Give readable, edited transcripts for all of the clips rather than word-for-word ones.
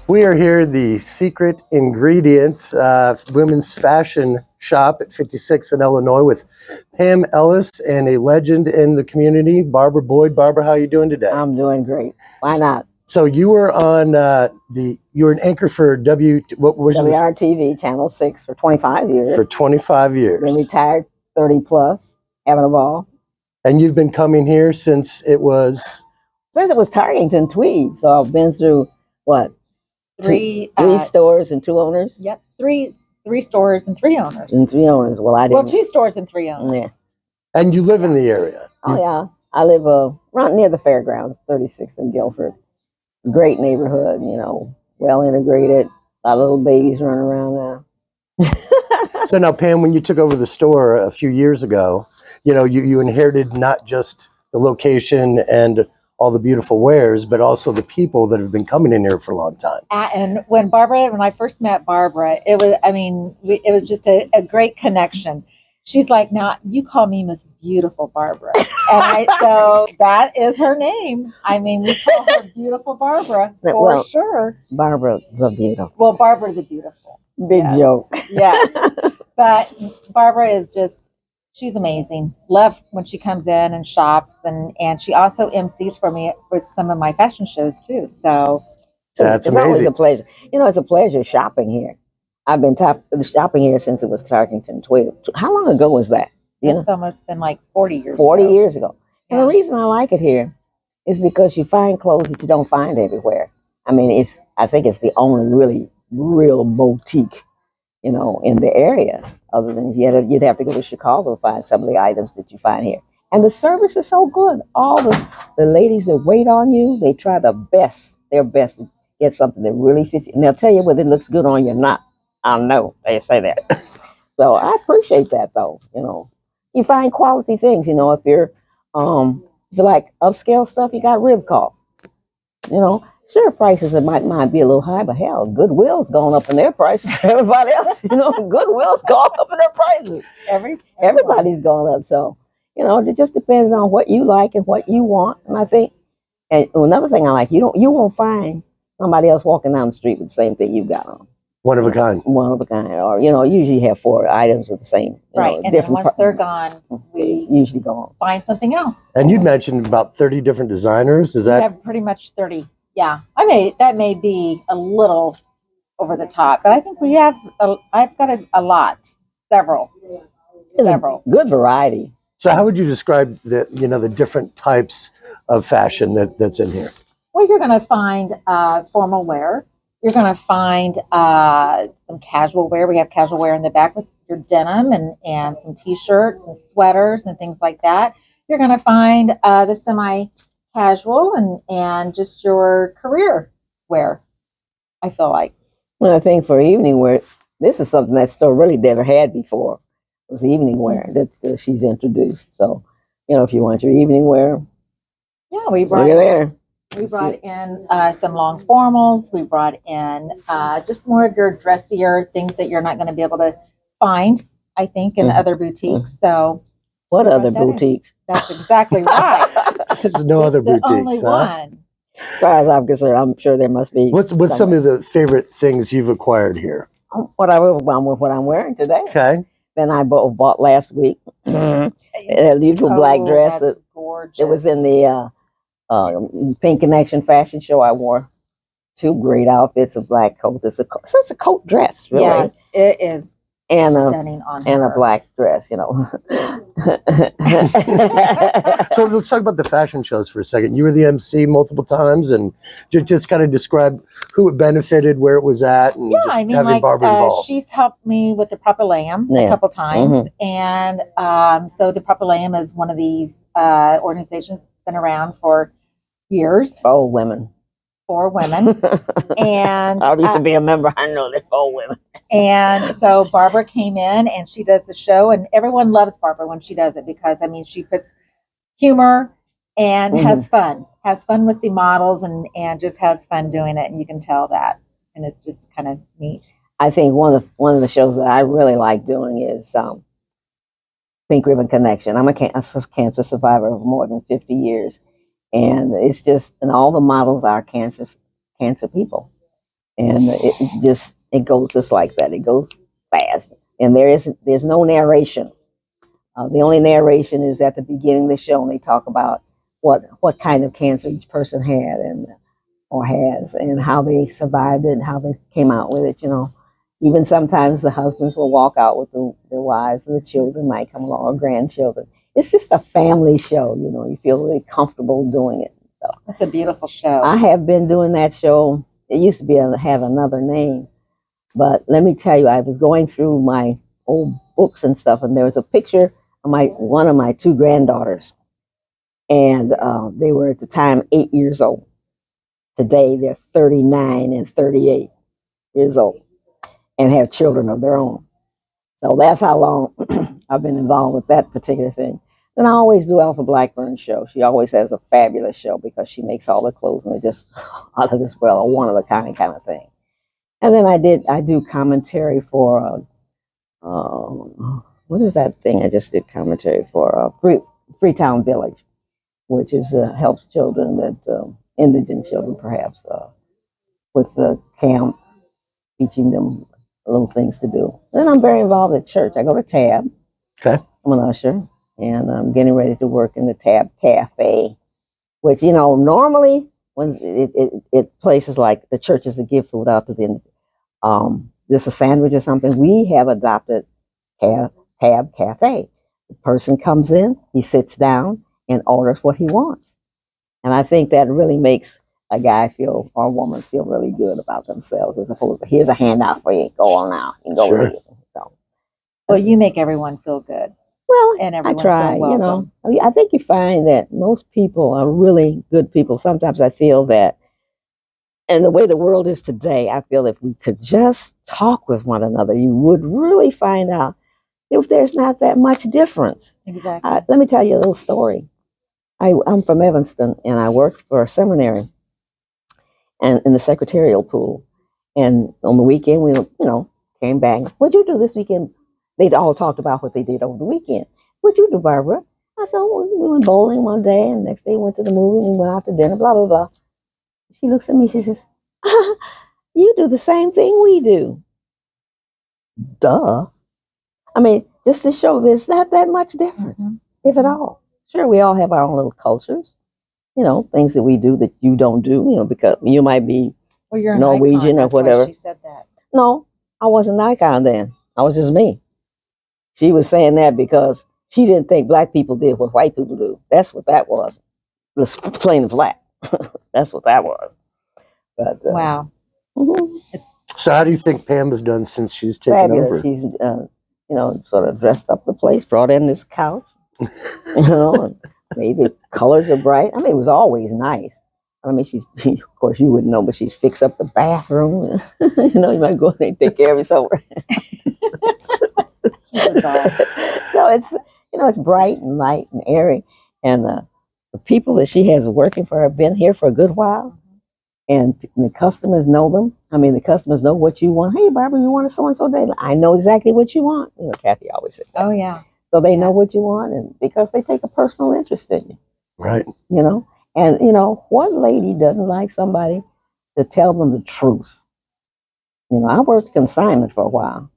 We are here at the Secret Ingredient women's fashion shop at 56 in Illinois with Pam Ellis and a legend in the community, Barbara Boyd. Barbara, how are you doing today? I'm doing great. Why not? So you were on you were an anchor for WRTV Channel 6 for 25 years. For 25 years. Been retired 30 plus, having a ball. And you've been coming here since it was? Since it was Tarkington Tweed. So I've been through what? Three stores and two owners? Yep, three stores and three owners. And three owners. Well, I didn't. Well, 2 stores and 3 owners. Yeah. And you live in the area? Oh, yeah. I live right near the fairgrounds, 36th and Guilford. Great neighborhood, you know, well integrated. A lot of little babies running around now. So now, Pam, when you took over the store a few years ago, you know, you inherited not just the location and all the beautiful wares, but also the people that have been coming in here for a long time. And when I first met Barbara, it was just a great connection. She's like, now you call me Miss Beautiful Barbara. And so that is her name. I mean, we call her Beautiful Barbara for sure. Barbara the Beautiful. Well, Barbara the Beautiful. Big joke. Yes. But Barbara is she's amazing. Love when she comes in and shops, and she also MCs for me with some of my fashion shows too. So that's it's amazing. Always a pleasure. You know, it's a pleasure shopping here. I've been shopping here since it was Tarkington Tweed. How long ago was that? It's almost been like 40 years. 40 years ago. Yeah. And the reason I like it here is because you find clothes that you don't find everywhere. I mean, I think it's the only really real boutique, you know, in the area. Other than you'd have to go to Chicago to find some of the items that you find here. And the service is so good. All the ladies that wait on you, they try their best to get something that really fits you. And they'll tell you whether it looks good on you or not. I know they say that. So I appreciate that, though. You know, you find quality things. You know, if you like upscale stuff, you got Ribcall. You know, sure, prices might be a little high, but hell, Goodwill's going up in their prices. Everybody else, you know, Goodwill's going up in their prices. Everybody's going up. So, you know, it just depends on what you like and what you want. And I think, and another thing I like, you won't find somebody else walking down the street with the same thing you got on. One of a kind. One of a kind. Or, you know, usually have 4 items with the same. Right. And then once they're gone, we usually go on. Find something else. And you'd mentioned about 30 different designers. Is that? We have pretty much 30. Yeah. That may be a little over the top, but I think we have, I've got a lot. Several. A good variety. So how would you describe the different types of fashion that's in here? Well, you're going to find formal wear. You're going to find some casual wear. We have casual wear in the back with your denim and some T-shirts and sweaters and things like that. You're going to find the semi-casual and just your career wear, I feel like. Well, I think for evening wear, this is something that store really never had before. It was evening wear that she's introduced. So, you know, if you want your evening wear, yeah, we brought in some long formals. We brought in just more of your dressier things that you're not going to be able to find, I think, in other boutiques. So, what other boutiques? That's exactly right. There's no other boutiques. Only one. As far as I'm concerned, I'm sure there must be. What's some of the favorite things you've acquired here? What I'm wearing today. Okay. Then I bought last week a beautiful black dress that gorgeous. It was in the Pink Connection fashion show. I wore 2 great outfits, a black coat. It's a coat dress, really. Yes, it is. And stunning on her. And a black dress, you know. So let's talk about the fashion shows for a second. You were the MC multiple times, and just kind of describe who it benefited, where it was at, and having Barbara involved. She's helped me with the Proper Lamb a couple times, and so the Proper Lamb is one of these organizations that's been around for years. 4 women. 4 women. And I used to be a member. I know they're 4 women. And so Barbara came in and she does the show, and everyone loves Barbara when she does it because, I mean, she puts humor and has fun with the models and just has fun doing it. And you can tell that. And it's just kind of neat. I think one of the shows that I really like doing is Pink Ribbon Connection. I'm a cancer survivor of more than 50 years. And it's just, and all the models are cancer people. and it goes just like that. It goes fast, and there's no narration. The only narration is at the beginning of the show, and they talk about what kind of cancer each person had or has, and how they survived it, and how they came out with it. Even sometimes the husbands will walk out with their wives, and the children might come along, or grandchildren. It's just a family show. You feel really comfortable doing it. So It's a beautiful show. I have been doing that show. It used to have another name, but let me tell you, I was going through my old books and stuff, and there was a picture of one of my two granddaughters, and they were at the time 8 years old. Today they're 39 and 38 years old, and have children of their own. So that's how long I've been involved with that particular thing. Then I always do Alpha Blackburn's show. She always has a fabulous show because she makes all the clothes, and they're just out of this world, a one of a kind of thing. And then I do commentary for what is that thing I just did commentary for? Freetown Village, which is helps children that indigent children perhaps with the camp, teaching them little things to do. And then I'm very involved at church. I go to Tab. Okay. I'm an usher, and I'm getting ready to work in the Tab Cafe, which normally when it places like the churches that give food out to the just a sandwich or something, we have adopted Tab Cafe. The person comes in, he sits down and orders what he wants. And I think that really makes a guy feel or a woman feel really good about themselves, as opposed to here's a handout for you, go on now, you can go with it. So, well, you make everyone feel good. Well, and I everyone try, feel welcome. I think you find that most people are really good people. Sometimes I feel that, and the way the world is today, I feel if we could just talk with one another, you would really find out if there's not that much difference. Exactly. Let me tell you a little story. I'm from Evanston, and I worked for a seminary and in the secretarial pool. And on the weekend, we came back. What'd you do this weekend? They all talked about what they did over the weekend. What'd you do, Barbara? I said, we went bowling one day, and the next day we went to the movie, and we went out to dinner, blah, blah, blah. She looks at me, she says, you do the same thing we do. Duh. I mean, just to show there's not that much difference, if at all. Sure, we all have our own little cultures, things that we do that you don't do, because you might be you're Norwegian or whatever. She said that. No, I wasn't an icon then. I was just me. She was saying that because she didn't think black people did what white people do. That's what that was. Let's plain and flat. That's what that was. But wow. So how do you think Pam has done since she's taken fabulous. over? She's sort of dressed up the place, brought in this couch, and made the colors are bright. I mean, it was always nice. I mean, of course, you wouldn't know, but she's fixed up the bathroom. You might go there and take care of yourself. So it's bright and light and airy. And the people that she has working for her have been here for a good while. And the customers know them. I mean, the customers know what you want. Hey, Barbara, you want a so-and-so day? I know exactly what you want. Kathy always said that. Oh, yeah. So they know what you want, and because they take a personal interest in you. Right. And, what lady doesn't like somebody to tell them the truth? I worked consignment for a while,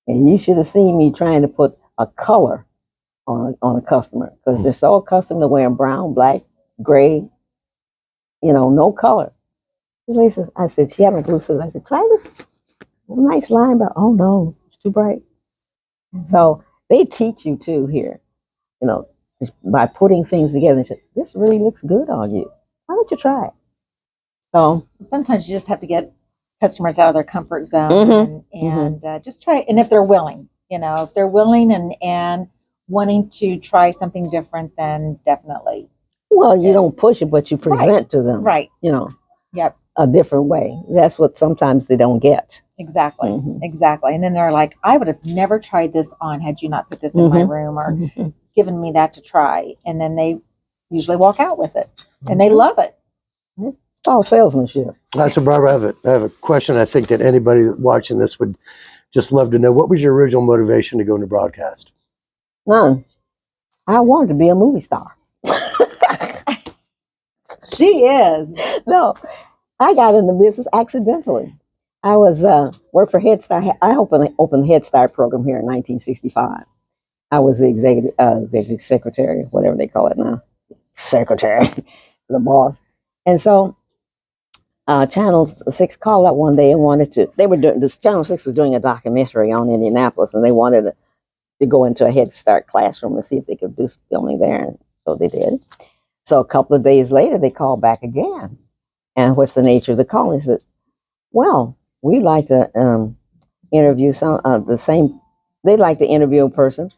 and you should have seen me trying to put a color on a customer, because they're so accustomed to wearing brown, black, gray, no color. I said, she had a blue suit. I said, try this nice line, but oh no, it's too bright. So they teach you too here, by putting things together and say, this really looks good on you. Why don't you try it? So sometimes you just have to get customers out of their comfort zone and just try it. And if they're willing, if they're willing and wanting to try something different, then definitely. Well, you don't push it, but you present to them. Right. Yep. A different way. That's what sometimes they don't get. Exactly. Exactly. And then they're like, I would have never tried this on had you not put this in my room or given me that to try. And then they usually walk out with it and they love it. It's all salesmanship. So Barbara, I have a question. I think that anybody watching this would just love to know. What was your original motivation to go into broadcast? None. I wanted to be a movie star. She is. No, I got in the business accidentally. I was worked for Head Start. I opened the Head Start program here in 1965. I was the executive secretary, whatever they call it now, secretary, the boss. And so Channel 6 called up one day and wanted to. They were doing this. Channel 6 was doing a documentary on Indianapolis, and they wanted to go into a Head Start classroom and see if they could do some filming there. And so they did. So a couple of days later, they called back again. And what's the nature of the call? He said, well, we'd like to interview they'd like to interview a person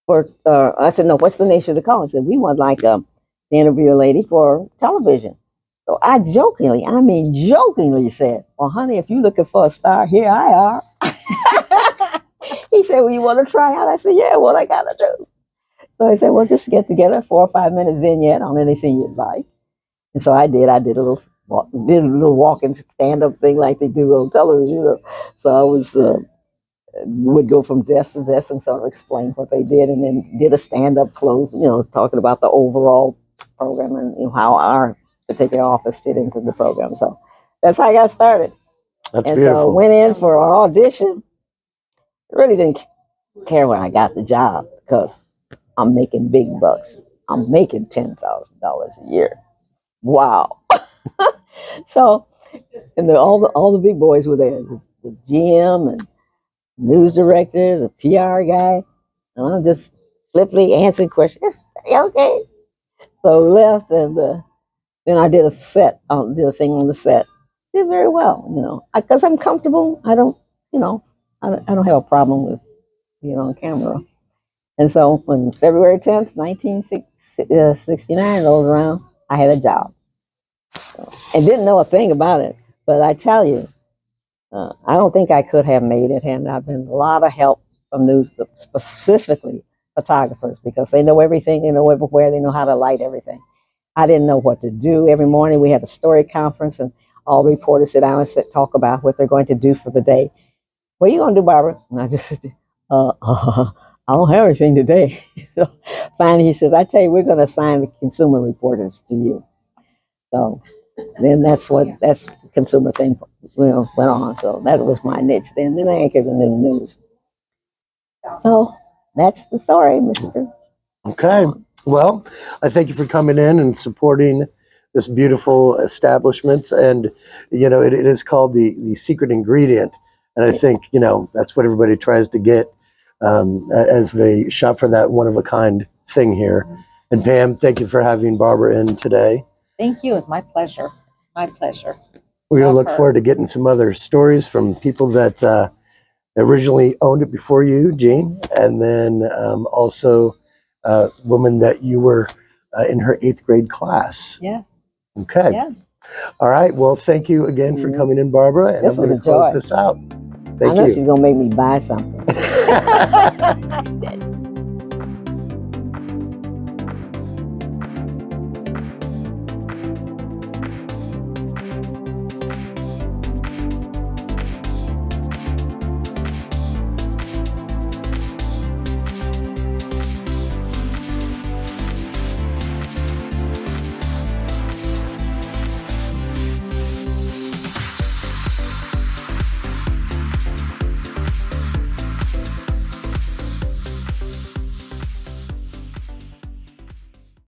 for, I said, no, what's the nature of the call? He said, we would like to interview a lady for television. So I jokingly said, well, honey, if you're looking for a star, here I are. He said, well, you want to try out? I said, yeah, what I got to do? So he said, well, just get together a 4 or 5 minute vignette on anything you'd like. And so I did. I did a little walk-in stand-up thing like they do on television. You know? So I was would go from desk to desk and sort of explain what they did, and then did a stand-up close, talking about the overall program and how our particular office fit into the program. So that's how I got started. That's and beautiful. So I went in for an audition. Really didn't care when I got the job because I'm making big bucks. I'm making $10,000 a year. Wow. So, and all the big boys were there, the GM and news director, the PR guy, and I'm just flippantly answering questions. Okay. So we left, and then I did a thing on the set. Did very well, because I'm comfortable. I don't have a problem with being on camera. And so when February 10th, 1969 rolled around, I had a job. And didn't know a thing about it. But I tell you, I don't think I could have made it had not been a lot of help from news, specifically photographers, because they know everything, they know everywhere, they know how to light everything. I didn't know what to do. Every morning we had a story conference, and all the reporters sit down and talk about what they're going to do for the day. What are you going to do, Barbara? And I just said, I don't have anything today. So finally he says, I tell you, we're going to assign the consumer reporters to you. So then that's the consumer thing went on. So that was my niche then. Then I anchored the new news. So that's the story, Mr. Okay. Well, I thank you for coming in and supporting this beautiful establishment. And, it is called the secret ingredient. And I think, that's what everybody tries to get as they shop for that one-of-a-kind thing here. And Pam, thank you for having Barbara in today. Thank you. It's my pleasure. My pleasure. We're going to look forward to getting some other stories from people that originally owned it before you, Jean, and then also a woman that you were in her 8th grade class. Yeah. Okay. Yeah. All right. Well, thank you again for coming in, Barbara. And This I'm going to close this out. Thank you. I know she's going to make me buy something.